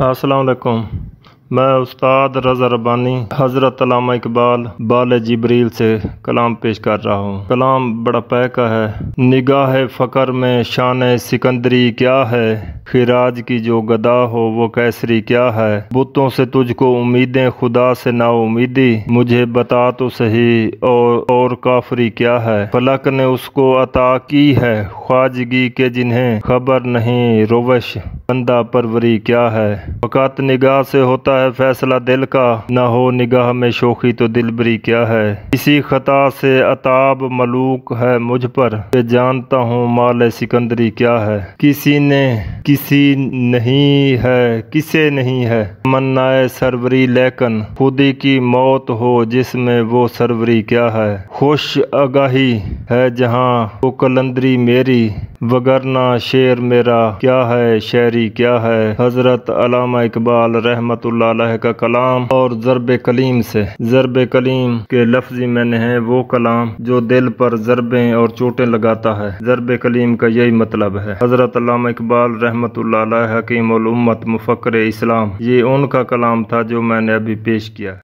अस्सलाम वालेकुम। मैं उस्ताद रज़ा रब्बानी हज़रत अल्लामा इकबाल बाल जिब्रील से कलाम पेश कर रहा हूँ। कलाम बड़ा पैका है। निगाह फ़कर में शान सिकंदरी क्या है, खिराज की जो गदा हो वो कैसरी क्या है। बुतों से तुझको उम्मीदें खुदा से ना उम्मीदी, मुझे बता तो सही और काफरी क्या है। फलक ने उसको अता की है ख्वाजगी के जिन्हें खबर नहीं, रोवश बंदा परवरी क्या है। फ़कत निगाह से होता है फैसला दिल का, ना हो निगाह में शोखी तो दिलबरी क्या है। इसी खता से अताब मलूक है मुझ पर, कि जानता हूँ माल सिकंदरी क्या है। किसी नहीं है मन्नाए सरवरी, लेकिन खुदी की मौत हो जिसमें वो सरवरी क्या है। खुश आगाही है जहाँ वो कलंदरी मेरी, वगरना शेर मेरा क्या है शायरी क्या है। हज़रत अल्लामा इकबाल रहमतुल्लाह अलैह का कलाम और ज़रब कलीम से। ज़रब कलीम के लफ्ज़ी मैंने है वो कलाम जो दिल पर ज़रबें और चोटें लगाता है। ज़रब कलीम का यही मतलब है। हज़रत अल्लामा इकबाल रहमतुल्लाह अलैह हकीमुल उम्मत मुफक्किर इस्लाम, ये उनका कलाम था जो मैंने अभी पेश किया।